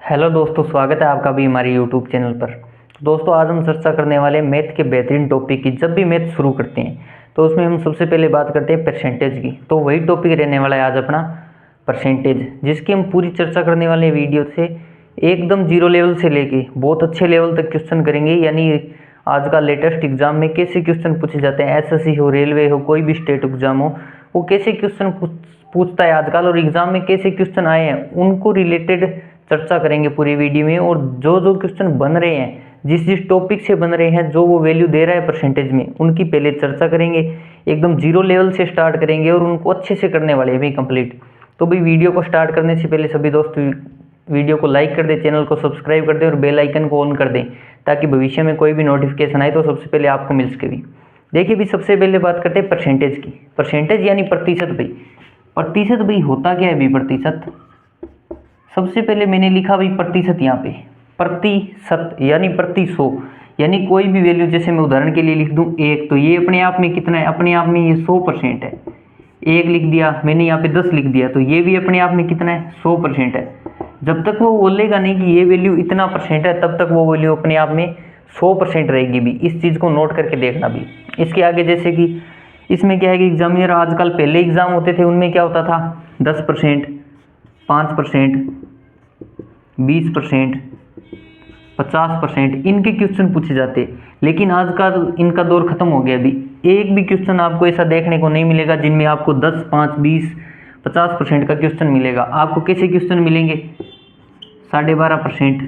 Hello दोस्तों, स्वागत है आपका भी हमारे यूट्यूब चैनल पर। दोस्तों, आज हम चर्चा करने वाले हैं मैथ के बेहतरीन टॉपिक की। जब भी मैथ शुरू करते हैं तो उसमें हम सबसे पहले बात करते हैं परसेंटेज की। तो वही टॉपिक रहने वाला है आज अपना परसेंटेज, जिसकी हम पूरी चर्चा करने वाले हैं वीडियो से एकदम जीरो लेवल से लेके बहुत अच्छे लेवल तक क्वेश्चन करेंगे। यानी आज का लेटेस्ट एग्जाम में कैसे क्वेश्चन पूछे जाते हैं, एसएससी हो, रेलवे हो, कोई भी स्टेट एग्जाम हो, वो कैसे क्वेश्चन पूछता है आजकल, और एग्जाम में कैसे क्वेश्चन आए हैं उनको रिलेटेड चर्चा करेंगे पूरी वीडियो में। और जो जो क्वेश्चन बन रहे हैं, जिस जिस टॉपिक से बन रहे हैं, जो वो वैल्यू दे रहा है परसेंटेज में, उनकी पहले चर्चा करेंगे। एकदम जीरो लेवल से स्टार्ट करेंगे और उनको अच्छे से करने वाले हैं भाई कंप्लीट। तो भाई वीडियो को स्टार्ट करने से पहले सभी दोस्त वीडियो को लाइक कर दें, चैनल को सब्सक्राइब कर दें और बेल आइकन को ऑन कर दें, ताकि भविष्य में कोई भी नोटिफिकेशन आए तो सबसे पहले आपको मिल सके भी। देखिए भी, सबसे पहले बात करते हैं परसेंटेज की। परसेंटेज यानी प्रतिशत भाई। प्रतिशत भाई होता क्या है भाई प्रतिशत? सबसे पहले मैंने लिखा भाई प्रतिशत, यहाँ पे प्रतिशत यानी प्रति 100, यानी कोई भी वैल्यू, जैसे मैं उदाहरण के लिए लिख दूं 1, तो ये अपने आप में कितना है? अपने आप में ये 100% है। 1 लिख दिया मैंने, यहाँ पे 10 लिख दिया, तो ये भी अपने आप में कितना है? 100% है। जब तक वो बोलेगा नहीं कि ये वैल्यू इतना परसेंट है, तब तक वो वैल्यू अपने आप में 100% रहेगी भी। इस चीज़ को नोट करके देखना भी। इसके आगे जैसे कि इसमें क्या है कि एग्जामिनर आजकल, पहले एग्जाम होते थे उनमें क्या होता था? 10%, 5%, 20%, 50% इनके क्वेश्चन पूछे जाते। लेकिन आज का इनका दौर खत्म हो गया। अभी एक भी क्वेश्चन आपको ऐसा देखने को नहीं मिलेगा जिनमें आपको 10, 5, 20, 50% का क्वेश्चन मिलेगा। आपको कैसे क्वेश्चन मिलेंगे? 12.5%,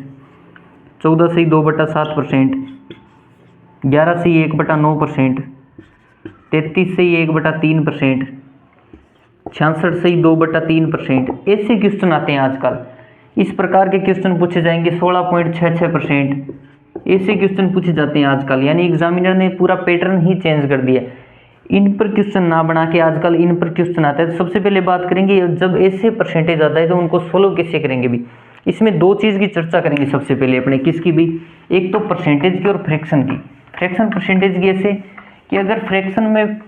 14 से 2/7%, 11 से 1/9%, 33 से 1/3%, 66 से 2/3%, ऐसे क्वेश्चन आते हैं आजकल। इस प्रकार के क्वेश्चन पूछे जाएंगे। 16.66%, ऐसे क्वेश्चन पूछे जाते हैं आजकल। यानी एग्जामिनर ने पूरा पैटर्न ही चेंज कर दिया। इन पर क्वेश्चन ना बना के आजकल इन पर क्वेश्चन आता है। तो सबसे पहले बात करेंगे, जब ऐसे परसेंटेज आता है तो उनको सोल्व कैसे करेंगे भी। इसमें दो चीज़ की चर्चा करेंगे सबसे पहले अपने। किसकी भी? एक तो परसेंटेज की और फ्रैक्शन की। फ्रैक्शन परसेंटेज की ऐसे कि अगर फ्रैक्शन में,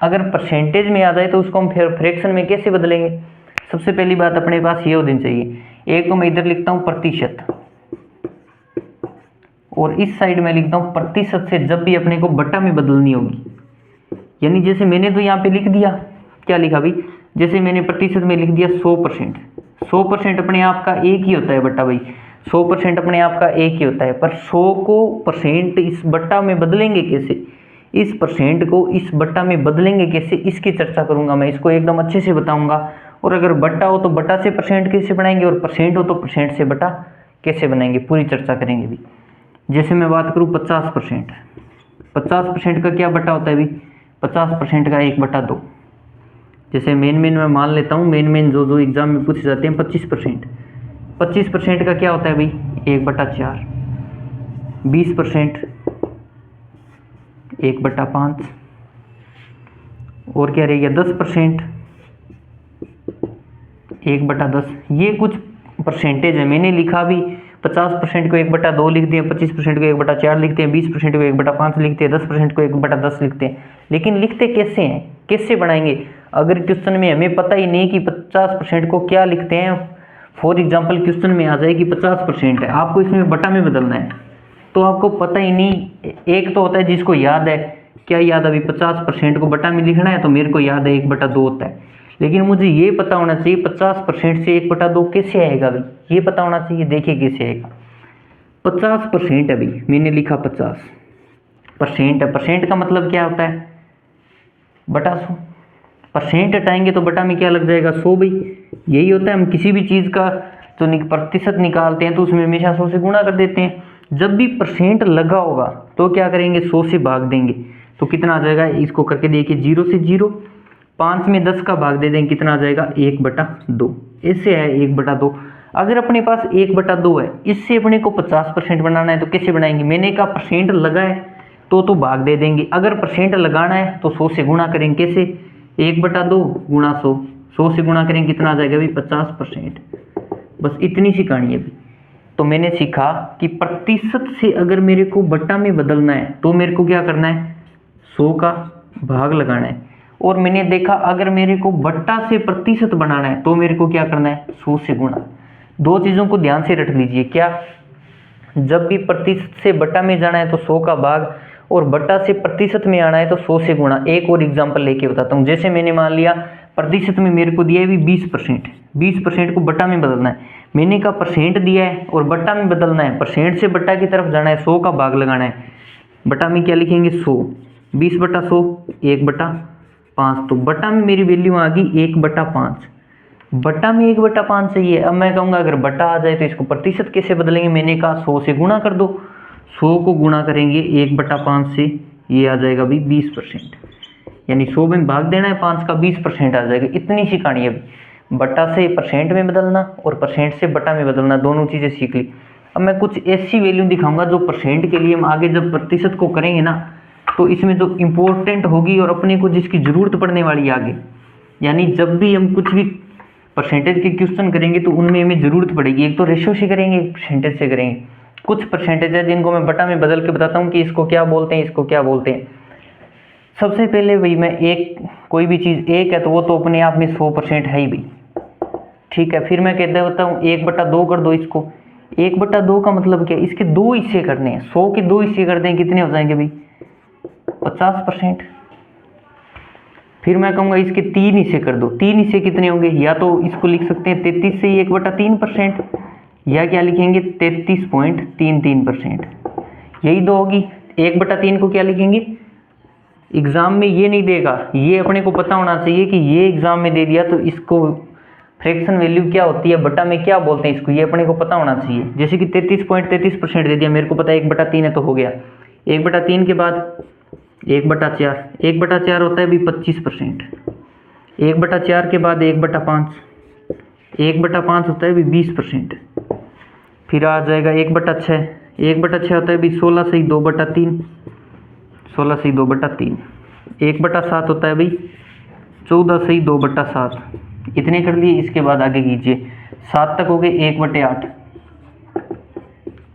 अगर परसेंटेज में आ जाए तो उसको हम फिर फ्रैक्शन में कैसे बदलेंगे। सबसे पहली बात अपने पास ये होनी चाहिए, एक तो मैं इधर लिखता हूँ प्रतिशत, और इस साइड में लिखता हूँ प्रतिशत से जब भी अपने को बटा में बदलनी होगी। यानी जैसे मैंने तो यहाँ पे लिख दिया, क्या लिखा भाई? जैसे मैंने प्रतिशत में लिख दिया 100%। 100% अपने आप का एक ही होता है बटा भाई। 100% अपने आप का एक ही होता है, पर 100 को परसेंट इस बट्टा में बदलेंगे कैसे, इस परसेंट को इस बट्टा में बदलेंगे कैसे, इसकी चर्चा करूंगा मैं। इसको एकदम अच्छे से बताऊंगा। और अगर बट्टा हो तो बट्टा से परसेंट कैसे बनाएंगे, और परसेंट हो तो परसेंट से बट्टा कैसे बनाएंगे, पूरी चर्चा करेंगे भी। जैसे मैं बात करूँ 50%, 50% का क्या बट्टा होता है भी? 50% का 1/2। जैसे मेन मैं मान लेता हूँ, मेन जो एग्जाम में पूछे जाते हैं 25%। 25% का क्या होता है भाई? 1/4। 20% 1/5। और क्या रह गया? 10% 1/10। ये कुछ परसेंटेज है। मैंने लिखा भी 50% को 1/2 लिख दिए, 25% को 1/4 लिखते हैं, 20% को 1/5 लिखते हैं, 10% को 1/10 लिखते हैं। लेकिन लिखते कैसे हैं, कैसे बनाएंगे? अगर क्वेश्चन में हमें पता ही नहीं कि 50% को क्या लिखते हैं, फॉर एग्जाम्पल क्वेश्चन में आ जाए कि 50% है, आपको इसमें बटा में बदलना है, तो आपको पता ही नहीं। एक तो होता है जिसको याद है, क्या याद है अभी? 50% को बटा में लिखना है, तो मेरे को याद है 1/2 होता है। लेकिन मुझे ये पता होना चाहिए 50% से 1/2 कैसे आएगा भाई, ये पता होना चाहिए। देखिए कैसे आएगा। 50% है भाई, मैंने लिखा 50% है। परसेंट का मतलब क्या होता है? बटा 100। परसेंट हटाएंगे तो बटा में क्या लग जाएगा? 100 भाई। यही होता है, हम किसी भी चीज़ का जो प्रतिशत निकालते हैं तो उसमें हमेशा 100 से गुणा कर देते हैं। जब भी परसेंट लगा होगा तो क्या करेंगे? 100 से भाग देंगे, तो कितना आ जाएगा? इसको करके देखिए, 0 से 0, 5 में 10 का भाग दे देंगे, कितना आ जाएगा? 1/2। इससे है 1/2। अगर अपने पास 1/2 है, इससे अपने को 50% बनाना है, तो कैसे बनाएंगे? मैंने कहा परसेंट लगा है तो भाग दे देंगे। अगर परसेंट लगाना है तो 100 से गुणा करेंगे। कैसे? 1/2 गुणा 100, 100 से गुणा करेंगे, कितना आ जाएगा भाई? 50%। बस इतनी सी कहानी है। तो मैंने सीखा कि प्रतिशत से अगर मेरे को बट्टा में बदलना है तो मेरे को क्या करना है? 100 का भाग लगाना है। और मैंने देखा अगर मेरे को बट्टा से प्रतिशत बनाना है तो मेरे को क्या करना है? 100 से गुणा। दो चीज़ों को ध्यान से रख लीजिए। क्या, जब भी प्रतिशत से बटा में जाना है तो 100 का भाग, और बटा से प्रतिशत में आना है तो 100 से गुणा। एक और एग्जांपल लेके बताता हूँ। जैसे मैंने मान लिया प्रतिशत में मेरे को दिया है भी 20%, 20% को बटा में बदलना है। मैंने कहा परसेंट दिया है और बटा में बदलना है, परसेंट से बटा की तरफ जाना है, 100 का भाग लगाना है। बटा में क्या लिखेंगे 100, 20/100 1/5। तो बटा में मेरी वैल्यू आ गई 1/5। बटा में 1/5 सही है। अब मैं कहूँगा अगर बटा आ जाए तो इसको प्रतिशत कैसे बदलेंगे। मैंने कहा 100 से गुणा कर दो, 100 को गुणा करेंगे 1/5 से, ये आ जाएगा भी 20%। यानी 100 में भाग देना है 5 का, 20% आ जाएगा। इतनी सी कहानी है। बटा से परसेंट में बदलना और परसेंट से बटा में बदलना, दोनों चीज़ें सीख ली। अब मैं कुछ ऐसी वैल्यू दिखाऊंगा जो परसेंट के लिए हम आगे जब प्रतिशत को करेंगे ना, तो इसमें जो इम्पोर्टेंट होगी और अपने को जिसकी ज़रूरत पड़ने वाली आगे, यानी जब भी हम कुछ भी परसेंटेज के क्वेश्चन करेंगे तो उनमें हमें ज़रूरत पड़ेगी। एक तो रेशो से करेंगे, एक परसेंटेज से करेंगे। कुछ परसेंटेज है जिनको मैं बटा में बदल के बताता हूँ कि इसको क्या बोलते हैं, इसको क्या बोलते हैं। सबसे पहले भाई मैं एक, कोई भी चीज़ एक है तो वो तो अपने आप में 100% है ही भाई, ठीक है। फिर मैं कहते होता हूँ 1/2 कर दो इसको। 1/2 का मतलब क्या, इसके दो हिस्से करने हैं। 100 के दो हिस्से कर दें, कितने हो जाएंगे भाई 50%। फिर मैं कहूँगा इसके 3 हिस्से कर दो। 3 हिस्से कितने होंगे, या तो इसको लिख सकते हैं 33 से 1/3%, या क्या लिखेंगे 33.33%। यही दो होगी। 1/3 को क्या लिखेंगे, एग्जाम में ये नहीं देगा, ये अपने को पता होना चाहिए कि ये एग्जाम में दे दिया तो इसको फ्रैक्शन वैल्यू क्या होती है, बटा में क्या बोलते हैं इसको, ये अपने को पता होना चाहिए। जैसे कि 33.33% दे दिया, मेरे को पता है 1/3 है तो हो गया। 1/3 के बाद 1/4, 1/4 होता है भी 25%। 1/4 के बाद 1/5, 1/5 होता है भी 20%। फिर आ जाएगा 1/6, 1/6 होता है भी 16 से 2/3, 16 से 2/3। 1/7 होता है भाई 14 से 2/7। इतने कर लिए। इसके बाद आगे कीजिए, 7 तक हो गए 1/8,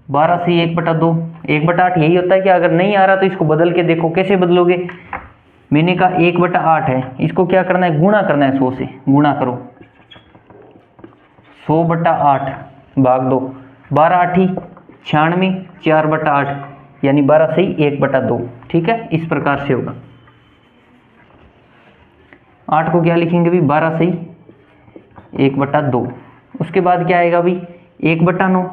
12 से 1/2, 1/8 यही होता है कि अगर नहीं आ रहा तो इसको बदल के देखो। कैसे बदलोगे, मैंने कहा 1/8 है, इसको क्या करना है, गुणा करना है। 100 से गुणा करो, 100/8 भाग दो, 12 8 96, 4/8 यानी 12 से 1/2, ठीक है। इस प्रकार से होगा। 8 को क्या लिखेंगे भी 12 से 1/2। उसके बाद क्या आएगा भी 1/9,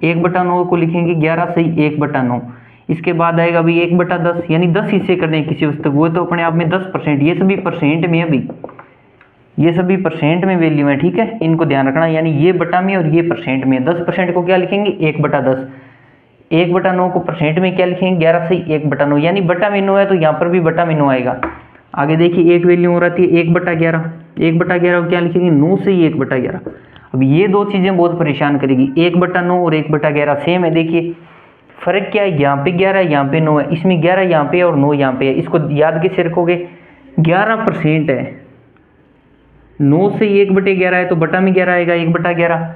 1/9 को लिखेंगे 11 से 1/9। इसके बाद आएगा भी 1/10, यानी 10 हिस्से करने हैं किसी वस्तु को, वो तो अपने आप में 10%। ये सभी परसेंट में है भी, ये सभी परसेंट में वैल्यू है, ठीक है। इनको ध्यान रखना, यानी ये बटा में और ये परसेंट में। 10% को क्या लिखेंगे 1/10, 1/9 को परसेंट में क्या लिखेंगे 11 से 1/9, यानी बटा में 9 है तो यहाँ पर भी बटा में 9 आएगा। आगे देखिए एक वैल्यू हो रही है 1/11, 1/11 को क्या लिखेंगे 9 से 1/11। अब ये दो चीज़ें बहुत परेशान करेगी, 1/9 और 1/11 सेम है। देखिए फर्क क्या है, यहाँ पे 11 है, यहाँ पे 9 है। इसमें 11 यहाँ पे और 9 यहाँ पे है। इसको याद कैसे रखोगे, 11% है, 9 से 1/11 है तो बटा में 11 आएगा 1/11,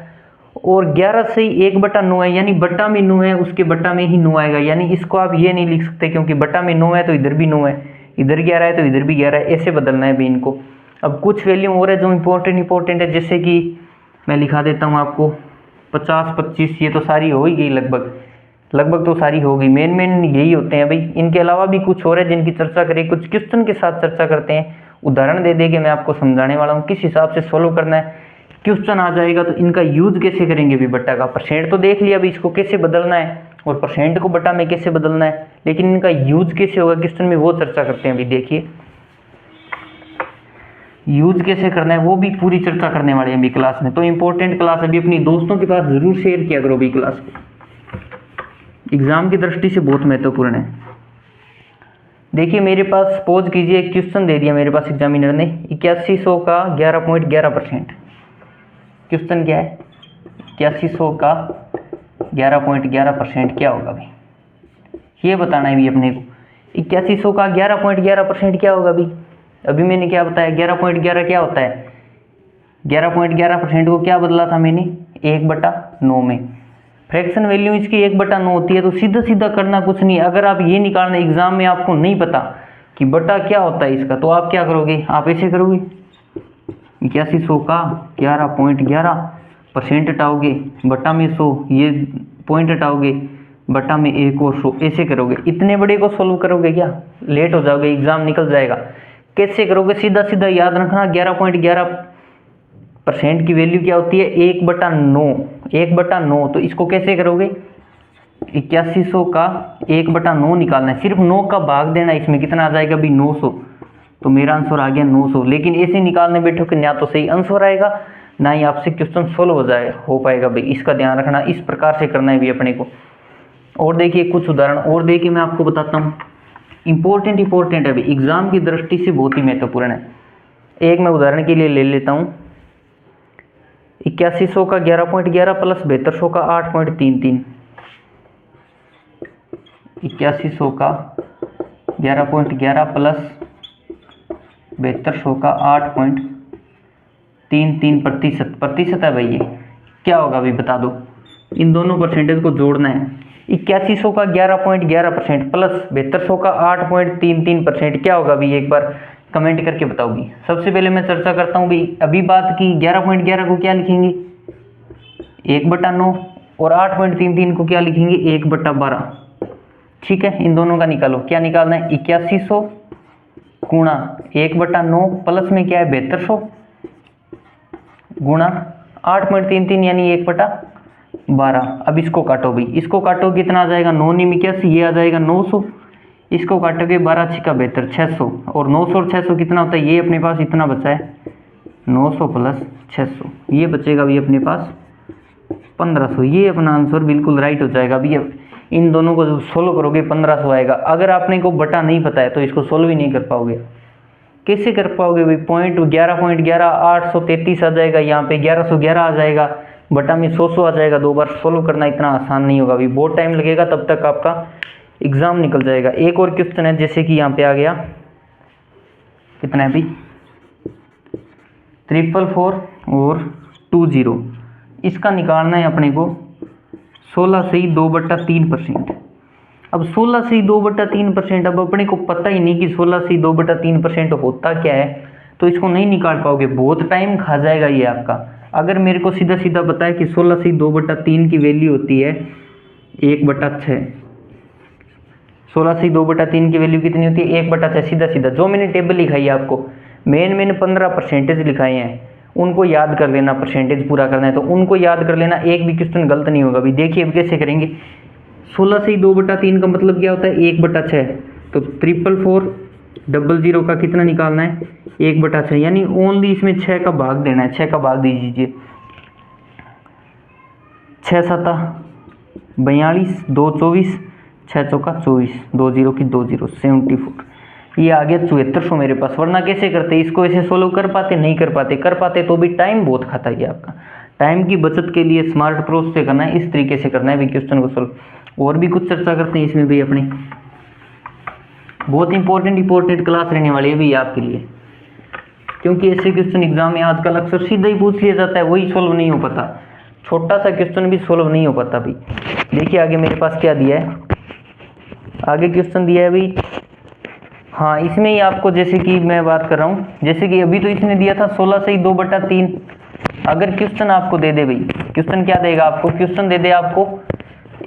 और 11 से 1/9 है यानी बटा में 9 है, उसके बटा में ही 9 आएगा। यानी इसको आप ये नहीं लिख सकते क्योंकि बटा में 9 है तो इधर भी 9 है, इधर 11 है तो इधर भी 11 है, ऐसे बदलना है भी इनको। अब कुछ वैल्यू और है जो इंपॉर्टेंट है, जैसे कि मैं लिखा देता हूँ आपको 50 25, ये तो सारी हो ही गई लगभग तो सारी हो गई। मेन यही होते हैं भाई। इनके अलावा भी कुछ और है जिनकी चर्चा करें, कुछ क्वेश्चन के साथ चर्चा करते हैं, उदाहरण दे देके मैं आपको समझाने वाला हूँ किस हिसाब से सोल्व करना है। क्वेश्चन आ जाएगा तो इनका यूज कैसे करेंगे भी बटा का। परसेंट तो देख लिया अभी, इसको कैसे बदलना है और परसेंट को बटा में कैसे बदलना है, लेकिन इनका यूज कैसे होगा क्वेश्चन में, वो चर्चा करते हैं अभी। देखिए यूज कैसे करना है वो भी पूरी चर्चा करने वाले हैं अभी क्लास में। तो इंपॉर्टेंट क्लास अभी अपनी दोस्तों के पास जरूर शेयर किया करो अभी क्लास को, एग्जाम की दृष्टि से बहुत महत्वपूर्ण है। देखिए मेरे पास सपोज कीजिए एक क्वेश्चन दे दिया मेरे पास एग्जामिनर ने, 8100 का 11.11%। क्वेश्चन क्या है, 8100 का 11.11% क्या होगा भाई, ये बताना है भी अपने को। 8100 का 11.11% क्या होगा भाई। अभी मैंने क्या बताया 11.11 क्या होता है, 11.11% को क्या बदला था मैंने 1/9 में। फ्रैक्शन वैल्यू इसकी 1/9 होती है, तो सीधा करना कुछ नहीं। अगर आप ये निकालना एग्जाम में आपको नहीं पता कि बटा क्या होता है इसका, तो आप क्या करोगे, आप ऐसे करोगे 8100 का 11.11 परसेंट हटाओगे बटा में 100, ये पॉइंट हटाओगे बटा में 1 और 100, ऐसे करोगे। इतने बड़े को सोल्व करोगे क्या, लेट हो जाओगे, एग्जाम निकल जाएगा। कैसे करोगे, सीधा सीधा याद रखना 11.11% की वैल्यू क्या होती है, 1/9। 1/9 तो इसको कैसे करोगे, 8100 का 1/9 निकालना है, सिर्फ 9 का भाग देना है, इसमें कितना आ जाएगा भाई 900। तो मेरा आंसर आ गया 900। लेकिन ऐसे निकालने बैठो कि ना तो सही आंसर आएगा ना ही आपसे क्वेश्चन सोल्व हो पाएगा भाई, इसका ध्यान रखना। इस प्रकार से करना है भी अपने को। और देखिए कुछ उदाहरण और देखिए, मैं आपको बताता हूँ, इंपॉर्टेंट है भाई, एग्जाम की दृष्टि से बहुत ही महत्वपूर्ण है। एक मैं उदाहरण के लिए ले लेता हूँ, 8100 का 11.11 प्लस 7200 का 8.33। 8100 का 11.11 प्लस 7200 का 8.33 प्रतिशत है भाई। ये क्या होगा भाई बता दो, इन दोनों परसेंटेज को जोड़ना है। 8100 का 11.11% प्लस 7200 का 8.33% क्या होगा भाई, एक बार कमेंट करके बताओगी। सबसे पहले मैं चर्चा करता हूँ भाई, अभी बात की 11.11 को क्या लिखेंगे 1/9 और 8.33 को क्या लिखेंगे 1/12। ठीक है, इन दोनों का निकालो, क्या निकालना है 8100 गुणा 1/9 प्लस में क्या है 7200 गुणा 8.33 यानी 1/12। अब इसको काटो भाई, इसको काटो कितना आ जाएगा 9 9 81, ये आ जाएगा 900। इसको काटोगे 12 6 72 600, और 900 और 600 कितना होता है, ये अपने पास इतना बचा है 900 प्लस 600, ये बचेगा भी अपने पास 1500। ये अपना आंसर बिल्कुल राइट हो जाएगा भी। अब इन दोनों को जो सोल्व करोगे 1500 आएगा। अगर आपने को बटा नहीं पता है तो इसको सोल्व ही नहीं कर पाओगे। कैसे कर पाओगे भाई, 11.11 833 आ जाएगा, यहाँ पे 1111 आ जाएगा, बटा में 100 आ जाएगा। 2 बार सोल्व करना इतना आसान नहीं होगा भाई, बहुत टाइम लगेगा, तब तक आपका एग्जाम निकल जाएगा। एक और क्वेश्चन है, जैसे कि यहाँ पे आ गया, कितना है भाई 444 और 20, इसका निकालना है अपने को 16 से ही 2/3%। अब 16 से ही 2/3%, अब अपने को पता ही नहीं कि 16 से ही 2/3% होता क्या है, तो इसको नहीं निकाल पाओगे, बहुत टाइम खा जाएगा ये आपका। अगर मेरे को सीधा सीधा बताए कि 16 से 2/3 की वैल्यू होती है 1/6, 16 से 2/3 की वैल्यू कितनी होती है 1/6। सीधा सीधा जो मैंने टेबल लिखाई है आपको, मैंने 15 परसेंटेज लिखाए हैं, उनको याद कर लेना, परसेंटेज पूरा करना है तो उनको याद कर लेना, एक भी क्वेश्चन गलत नहीं होगा। अभी देखिए अब कैसे करेंगे, 16 से 2/3 का मतलब क्या होता है 1/6, तो 44400 का कितना निकालना है 1/6, यानी ओनली इसमें 6 का भाग देना है। 6 का भाग दीजिए, 6 7 42, 2 24, 6 चौका 24, 2 0 की 2 0 74, ये आ गया 7400 मेरे पास। वरना कैसे करते, इसको ऐसे सोल्व कर पाते, नहीं कर पाते तो भी टाइम बहुत खाता है आपका। टाइम की बचत के लिए स्मार्ट अप्रोच से करना है, इस तरीके से करना है भी क्वेश्चन को सोल्व। और भी कुछ चर्चा करते हैं इसमें भी अपनी, बहुत इंपॉर्टेंट क्लास रहने वाली है भी आपके लिए, क्योंकि ऐसे क्वेश्चन एग्जाम में आजकल अक्सर सीधा ही पूछ लिया जाता है, वही सोल्व नहीं हो पाता, छोटा सा क्वेश्चन भी सोल्व नहीं हो पाता भाई। देखिए आगे मेरे पास क्या दिया है, आगे क्वेश्चन दिया है भाई, हाँ इसमें ही आपको, जैसे कि मैं बात कर रहा हूँ, जैसे कि अभी तो इसने दिया था 16 से ही 2/3। अगर क्वेश्चन आपको दे दे भाई, क्वेश्चन क्या देगा आपको, क्वेश्चन दे दे आपको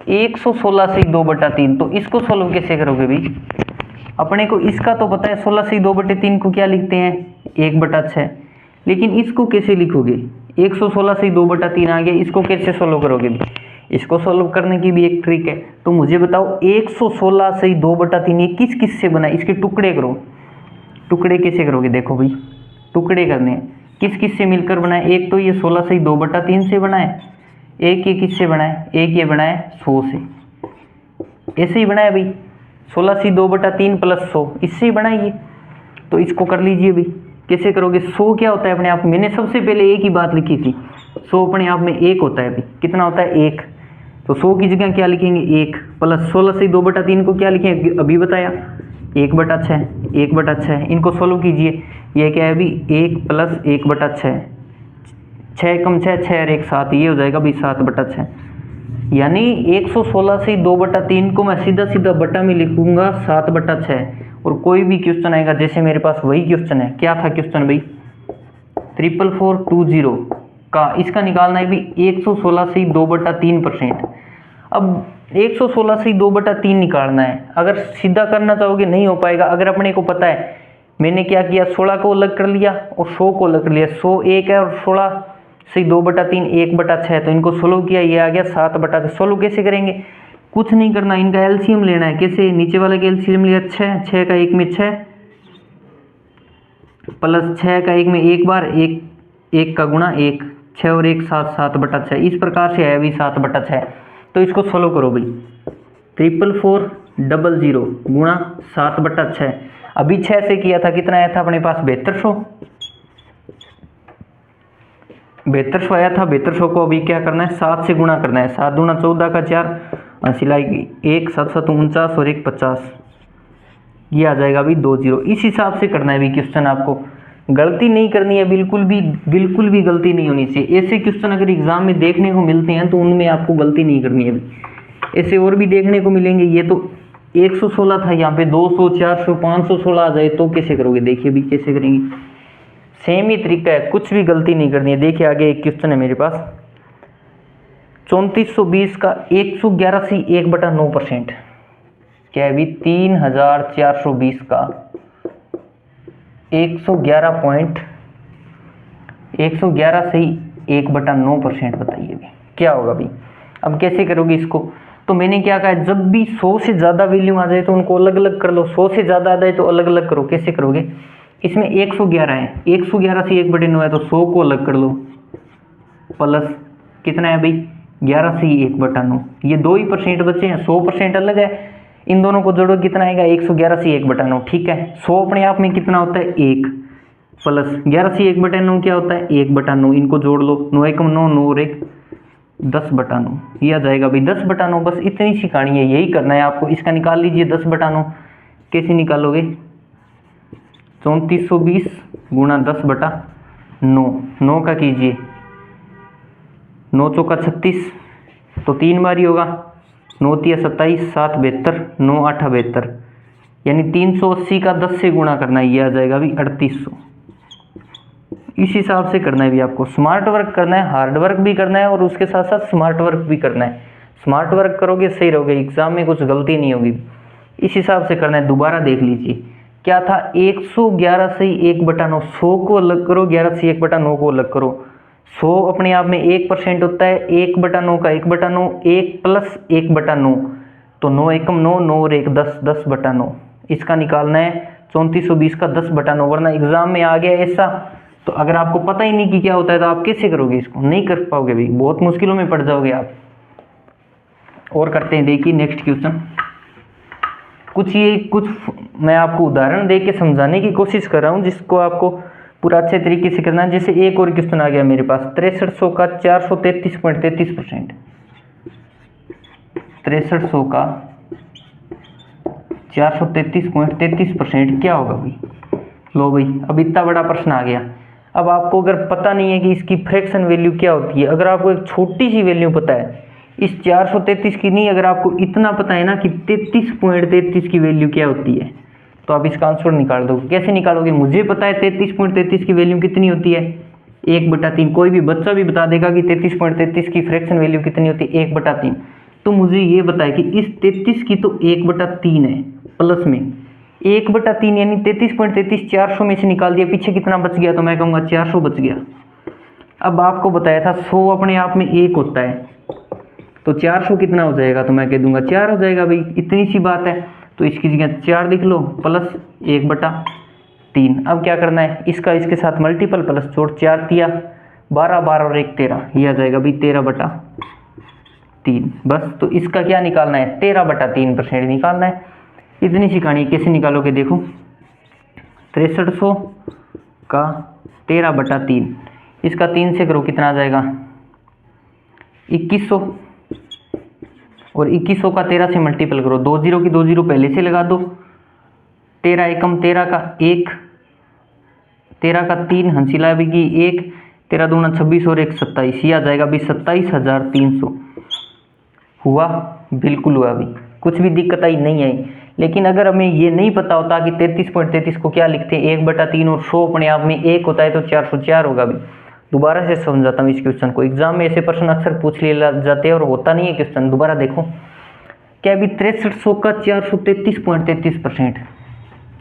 116 से 2/3, तो इसको सोल्व कैसे करोगे भाई। अपने को इसका तो पता है 16 से 2/3 को क्या लिखते हैं 1/6, लेकिन इसको कैसे लिखोगे, 116 से 2/3 आ गया, इसको कैसे सोल्व करोगे भाई। इसको सोल्व करने की भी एक ट्रिक है, तो मुझे बताओ 116 से 2/3 ये किस किस से बना है, इसके टुकड़े करो। टुकड़े कैसे करोगे, देखो भाई टुकड़े करने हैं, किस किस से मिलकर बनाए, एक तो ये 16 से 2/3 से बना है, एक ये किससे बना है, एक ये बना है 100 से, ऐसे ही बना है भाई 16 से 2/3 प्लस 100, इससे ही बना है ये। तो इसको कर लीजिए भाई, कैसे करोगे, 100 क्या होता है अपने आप, मैंने सबसे पहले एक ही बात लिखी थी, 100 अपने आप में 1 होता है भाई, कितना होता है 1, तो 100 की जगह क्या लिखेंगे 1, प्लस 16 से 2/3 को क्या लिखेंगे, अभी बताया 1/6, 1/6, इनको सोल्व कीजिए, ये क्या है अभी 1 प्लस 1/6, 6 कम 6 6 और 1 7, ये हो जाएगा भाई 7/6। यानी 116 से 2/3 को मैं सीधा सीधा बटा में लिखूंगा 7/6। और कोई भी क्वेश्चन आएगा, जैसे मेरे पास वही क्वेश्चन है, क्या था क्वेश्चन भाई 44420, का, इसका निकालना है भी 116 से 2/3%। अब 116 से 2/3 निकालना है, अगर सीधा करना चाहोगे नहीं हो पाएगा। अगर अपने को पता है, मैंने क्या किया, 16 को अलग कर लिया और 100 को अलग कर लिया। 100 एक है और 16 से 2/3 1/6, तो इनको सोल्व किया, ये आ गया 7/6। सोल्व कैसे करेंगे, कुछ नहीं करना, इनका एलसीएम लेना है। कैसे, नीचे वाले का एलसीएम लिया 6, 6 का 1 में 6 प्लस 6 का 1 में एक बार 1, 1 का गुणा 1, 6 और 1 7, 7/6। इस प्रकार से है अभी 7/6। तो इसको सोल्व करो भाई, 4440 गुणा 7/6। अभी 6 से किया था, कितना आया था अपने पास, 7200 आया था। 7200 को अभी क्या करना है, 7 से गुणा करना है। 7 दूना 14 का 4, सिलाई 1 7 7 49 और 1 50, ये आ जाएगा अभी 20। इस हिसाब से करना है अभी क्वेश्चन, आपको गलती नहीं करनी है, बिल्कुल भी गलती नहीं होनी चाहिए। ऐसे क्वेश्चन अगर एग्जाम में देखने को मिलते हैं तो उनमें आपको गलती नहीं करनी है। ऐसे और भी देखने को मिलेंगे। ये तो 116 था, यहाँ पे 200 400 516 आ जाए तो कैसे करोगे, देखिए भी कैसे करेंगे। सेम ही तरीका है, कुछ भी गलती नहीं करनी है। देखिए आगे एक क्वेश्चन है मेरे पास, 3420 का 111 से 1/9%, क्या है भी 3420 का 111 से 1/9%, बताइए भी क्या होगा भी। अब कैसे करोगे इसको, तो मैंने क्या कहा, जब भी 100 से ज़्यादा वैल्यू आ जाए तो उनको अलग अलग कर लो। 100 से ज़्यादा आ जाए तो अलग अलग करो। कैसे करोगे, इसमें 111 है, 111 से 1/9 है तो 100 को अलग कर लो, प्लस कितना है भाई 11 से 1/9, ये 2 ही % बचे हैं। 100% अलग है, इन दोनों को जोड़ो कितना आएगा, 111 से 1/9। ठीक है, 100 अपने आप में कितना होता है 1, प्लस 11 से 1/9 क्या होता है 1/9, इनको जोड़ लो, 9 एकम 9, 9 और 1 10/9, ये आ जाएगा भाई 10/9। बस इतनी सी कहानी है, यही करना है आपको। इसका निकाल लीजिए 10/9, कैसे निकालोगे, 3420 गुणा 10/9, 9 का कीजिए 9 चौका 36, तो 3 बार ही होगा, 9 तिया 27, 7 72, 9 8 72, यानी 380 का 10 से गुणा करना है, ये आ जाएगा अभी 3800। इस हिसाब से करना है भी आपको। स्मार्ट वर्क करना है, हार्ड वर्क भी करना है और उसके साथ साथ स्मार्ट वर्क भी करना है। स्मार्ट वर्क करोगे सही रहोगे, एग्जाम में कुछ गलती नहीं होगी। इस हिसाब से करना है। दोबारा देख लीजिए, क्या था 111 से 1/9, 100 को अलग करो, 11 से 1/9 को अलग करो। 100 अपने आप में 1% होता है, 1/9 का 1/9, 1 प्लस 1/9, तो 9 एकम 9, 9 और 1 10, 10/9। इसका निकालना है 3420 का 10/9, वरना एग्जाम में आ गया ऐसा, तो अगर आपको पता ही नहीं कि क्या होता है तो आप कैसे करोगे, इसको नहीं कर पाओगे भाई, बहुत मुश्किलों में पड़ जाओगे आप। और करते हैं, देखिए नेक्स्ट क्वेश्चन। कुछ मैं आपको उदाहरण दे के समझाने की कोशिश कर रहा हूँ, जिसको आपको पूरा अच्छे तरीके से करना है। जैसे एक और क्वेश्चन आ गया मेरे पास, 6300 का 433.33%, 6300 का 433.33% क्या होगा भाई। लो भाई, अब इतना बड़ा प्रश्न आ गया। अब आपको अगर पता नहीं है कि इसकी फ्रैक्शन वैल्यू क्या होती है, अगर आपको एक छोटी सी वैल्यू पता है इस 433 की नहीं, अगर आपको इतना पता है ना कि 33.33 की वैल्यू क्या होती है, तो आप इसका आंसर निकाल दो। कैसे निकालोगे, मुझे पता है 33.33 की वैल्यू कितनी होती है 1/3। कोई भी बच्चा भी बता देगा कि 33.33 की फ्रैक्शन वैल्यू कितनी होती है 1/3। तो मुझे ये बताए कि इस 33 की तो 1/3 है, प्लस में 1/3 यानी 33.33 400 में से निकाल दिया, पीछे कितना बच गया, तो मैं कहूँगा 400 बच गया। अब आपको बताया था 100 अपने आप में 1 होता है, तो 400 कितना हो जाएगा, तो मैं कह दूंगा 4 हो जाएगा भाई, इतनी सी बात है। तो इसकी जगह 4 लिख लो, प्लस 1/3। अब क्या करना है, इसका इसके साथ मल्टीपल, प्लस जोड़, 4 तिया 12, 12 और 1 13, ये आ जाएगा भाई 13/3। बस, तो इसका क्या निकालना है 13/3% निकालना है। इतनी सी कहानी। कैसे निकालोगे, देखो 6300 का 13/3, इसका 3 से करो, कितना आ जाएगा 2100, और 2100 का 13 से मल्टीपल करो, 2 0 की 2 0 पहले से लगा दो, 13 एकम 13 का 1, 13 का 3 हंसिला भी 1, 13 दूना 26 और 1 27, ये आ जाएगा अभी 27,300। हुआ, बिल्कुल हुआ अभी, कुछ भी दिक्कत आई नहीं आई। लेकिन अगर हमें ये नहीं पता होता कि 33.33 को क्या लिखते हैं 1/3, और 100 अपने आप में 1 होता है तो 404 होगा भी, दोबारा से समझाता हूँ इस क्वेश्चन को। एग्जाम में ऐसे प्रश्न अक्सर पूछ लिए जाते हैं और होता नहीं है क्वेश्चन। दोबारा देखो, क्या अभी 6300 का 433.33%,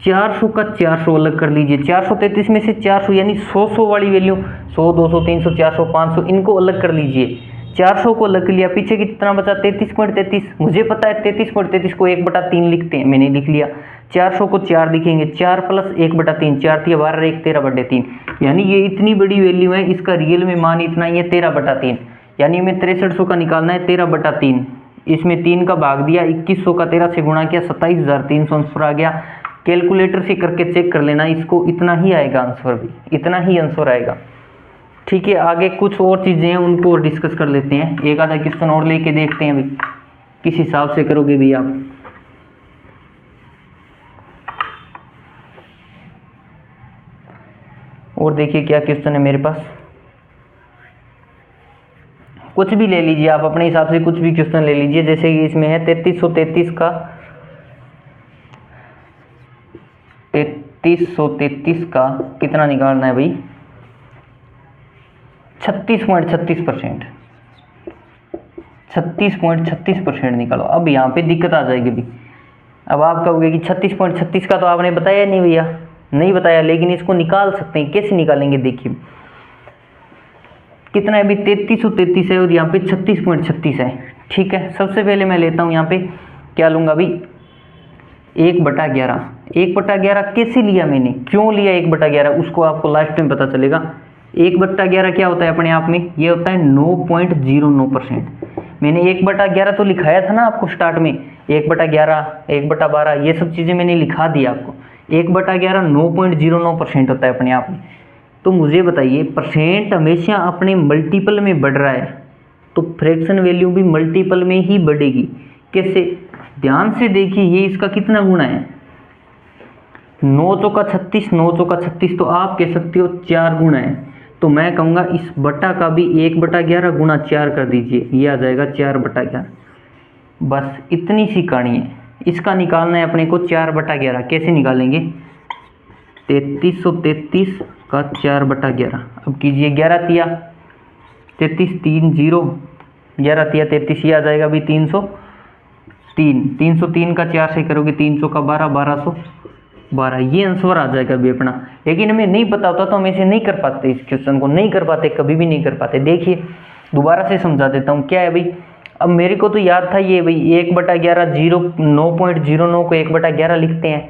400 का 400 अलग कर लीजिए। 433 में से 400 यानी 100 वाली वैल्यू, 100, 200, 300, 400, 500 इनको अलग कर लीजिए। 400 को अलग कर लिया, पीछे कितना बचा 33.33। मुझे पता है 33.33 को 1/3 लिखते हैं, मैंने लिख लिया। 400 को 4 लिखेंगे, 4 + 1/3, 4 × 12, 1 13/3, यानी ये इतनी बड़ी वैल्यू है, इसका रियल में मान इतना ही है 13/3, यानी हमें 6300 का निकालना है 13/3। इसमें 3 का भाग दिया, 2100 का 13 से गुणा किया, 27300 आंसर आ गया। कैलकुलेटर से करके चेक कर लेना, इसको इतना ही आएगा आंसर, भी इतना ही आंसर आएगा। ठीक है, आगे कुछ और चीज़ें हैं उनको और डिस्कस कर लेते हैं। एक आधा क्वेश्चन और लेके देखते हैं भाई, किस हिसाब से करोगे भी आप। और देखिए क्या क्वेश्चन है मेरे पास, कुछ भी ले लीजिए आप अपने हिसाब से, कुछ भी क्वेश्चन ले लीजिए। जैसे कि इसमें है 3333 का कितना निकालना है भाई, 36.36%, 36.36% निकालो। अब यहाँ पे दिक्कत आ जाएगी भी। अब आप कहोगे कि 36.36 का तो आपने बताया नहीं भैया, नहीं बताया, लेकिन इसको निकाल सकते हैं। कैसे निकालेंगे देखिए, कितना है अभी 3333 है और यहाँ पे 36.36 है। ठीक है, सबसे पहले मैं लेता हूँ यहाँ पे क्या लूँगा भाई, 1/11। 1/11 कैसे लिया मैंने, क्यों लिया 1/11, उसको आपको लास्ट में पता चलेगा। 1/11 क्या होता है अपने आप में, ये होता है 9.09%। मैंने 1/11 तो लिखाया था ना आपको स्टार्ट में, 1/11, 1/12 ये सब चीज़ें मैंने लिखा दी आपको। 1/11 9.09% होता है अपने आप में। तो मुझे बताइए, परसेंट हमेशा अपने मल्टीपल में बढ़ रहा है, तो फ्रैक्शन वैल्यू भी मल्टीपल में ही बढ़ेगी। कैसे, ध्यान से देखिए, ये इसका कितना गुना है, 9 चौका 36, 9 चौका 36, तो आप कह सकते हो 4 गुना है। तो मैं कहूँगा इस बटा का भी 1/11 गुणा 4 कर दीजिए, ये आ जाएगा 4/11। बस इतनी सी कहानी है। इसका निकालना है अपने को 4/11। कैसे निकालेंगे, 3333 का 4/11। अब कीजिए, 11 तिया 33, 3 0, 11 तिया 33, ये आ जाएगा अभी 303। 303 का 4 से करोगे, 3 चौका 12, 1212, ये आंसर आ जाएगा अभी अपना। लेकिन हमें नहीं पता होता तो हम ऐसे नहीं कर पाते, इस क्वेश्चन को नहीं कर पाते, कभी भी नहीं कर पाते। देखिए दोबारा से समझा देता हूँ क्या है भाई। अब मेरे को तो याद था ये भाई 1/11, 9.09 को 1/11 लिखते हैं,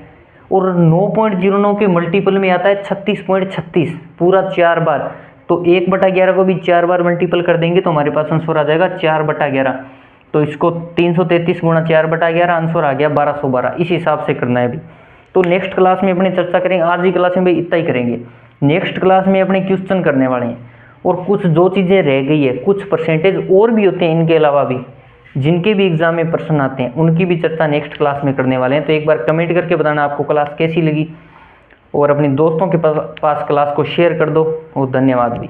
और 9.09 के मल्टीपल में आता है 36.36, पूरा 4 बार। तो 1/11 को भी 4 बार मल्टीपल कर देंगे तो हमारे पास आंसर आ जाएगा 4/11। तो इसको 333 गुणा 4/11, आंसर आ गया 1212। इस हिसाब से करना है अभी। तो नेक्स्ट क्लास में अपने चर्चा करेंगे, आज की क्लास में भाई इतना ही करेंगे। नेक्स्ट क्लास में अपने क्वेश्चन करने वाले हैं, और कुछ जो चीज़ें रह गई है, कुछ परसेंटेज और भी होते हैं इनके अलावा भी, जिनके भी एग्जाम में प्रश्न आते हैं, उनकी भी चर्चा नेक्स्ट क्लास में करने वाले हैं। तो एक बार कमेंट करके बताना आपको क्लास कैसी लगी, और अपने दोस्तों के पास क्लास को शेयर कर दो। और धन्यवाद भी।